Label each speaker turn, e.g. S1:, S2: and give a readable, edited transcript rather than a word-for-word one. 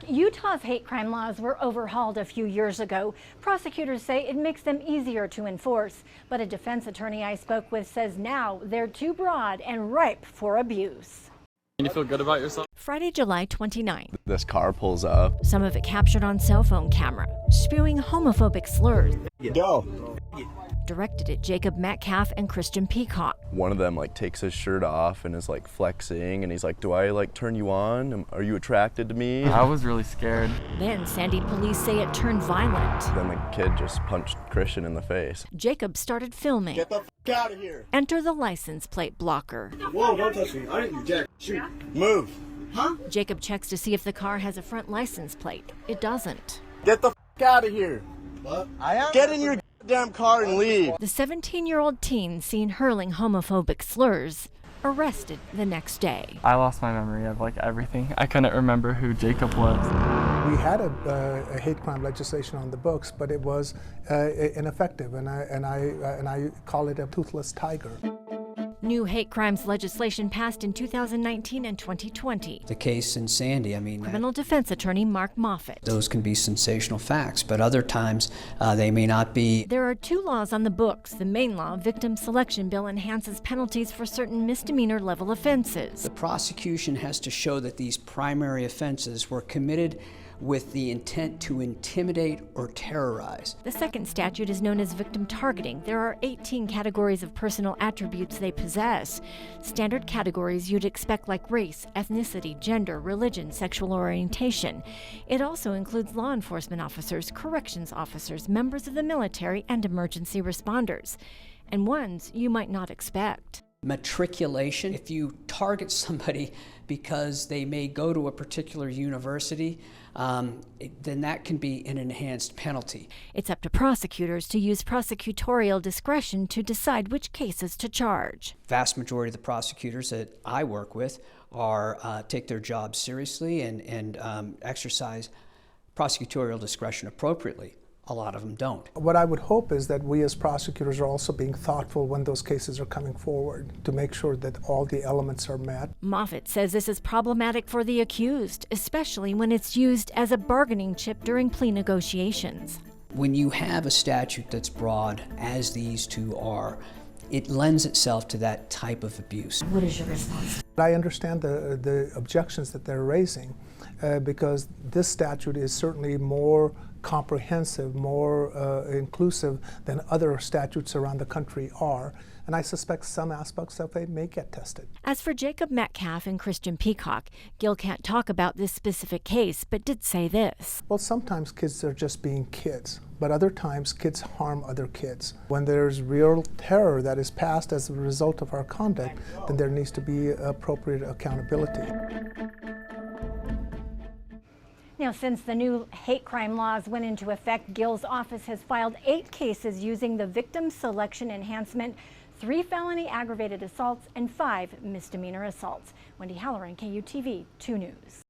S1: Utah's hate crime laws were overhauled a few years ago. Prosecutors say it makes them easier to enforce. But a defense attorney I spoke with says now they're too broad and ripe for abuse.
S2: Can you feel good about yourself?
S3: Friday, July 29th.
S4: This car pulls up.
S3: Some of it captured on cell phone camera, spewing homophobic slurs.
S4: Go.
S3: Directed at Jacob Metcalf and Christian Peacock.
S4: One of them takes his shirt off and is flexing, and he's like, "Do I turn you on? Are you attracted to me?"
S2: I was really scared.
S3: Then Sandy police say it turned violent.
S4: Then the kid just punched Christian in the face.
S3: Jacob started filming.
S5: Get the f out of here.
S3: Enter the license plate blocker.
S5: Whoa, don't touch me. I didn't do jack. Shoot. Move. Huh?
S3: Jacob checks to see if the car has a front license plate. It doesn't.
S5: Get the f out of here. What? Get in your damn car and leave.
S3: The 17-year-old teen seen hurling homophobic slurs, arrested the next day.
S2: I lost my memory of everything. I couldn't remember who Jacob was.
S6: We had a hate crime legislation on the books, but it was ineffective, and I call it a toothless tiger.
S3: New hate crimes legislation passed in 2019 and 2020.
S7: The case in Sandy,
S3: Criminal defense attorney Mark Moffitt.
S7: those can be sensational facts, but other times they may not be.
S3: There are two laws on the books. The main law, Victim Selection Bill, enhances penalties for certain misdemeanor level offenses.
S7: The prosecution has to show that these primary offenses were committed with the intent to intimidate or terrorize.
S3: The second statute is known as victim targeting. There are 18 categories of personal attributes they possess. Standard categories you'd expect like race, ethnicity, gender, religion, sexual orientation. It also includes law enforcement officers, corrections officers, members of the military, and emergency responders. And ones you might not expect.
S7: Matriculation, if you target somebody because they may go to a particular university, then that can be an enhanced penalty.
S3: It's up to prosecutors to use prosecutorial discretion to decide which cases to charge.
S7: Vast majority of the prosecutors that I work with take their job seriously and exercise prosecutorial discretion appropriately. A lot of them don't.
S6: What I would hope is that we as prosecutors are also being thoughtful when those cases are coming forward to make sure that all the elements are met.
S3: Moffitt says this is problematic for the accused, especially when it's used as a bargaining chip during plea negotiations.
S7: When you have a statute that's broad, as these two are, it lends itself to that type of abuse.
S3: What is your response?
S6: I understand the objections that they're raising because this statute is certainly more comprehensive, more inclusive than other statutes around the country are. And I suspect some aspects of it may get tested.
S3: As for Jacob Metcalf and Christian Peacock, Gil can't talk about this specific case, but did say this.
S6: Well, sometimes kids are just being kids, but other times kids harm other kids. When there's real terror that is passed as a result of our conduct, then there needs to be appropriate accountability.
S1: Now, since the new hate crime laws went into effect, Gil's office has filed 8 cases using the victim selection enhancement, 3 felony aggravated assaults, and 5 misdemeanor assaults. Wendy Halloran, KUTV 2 News.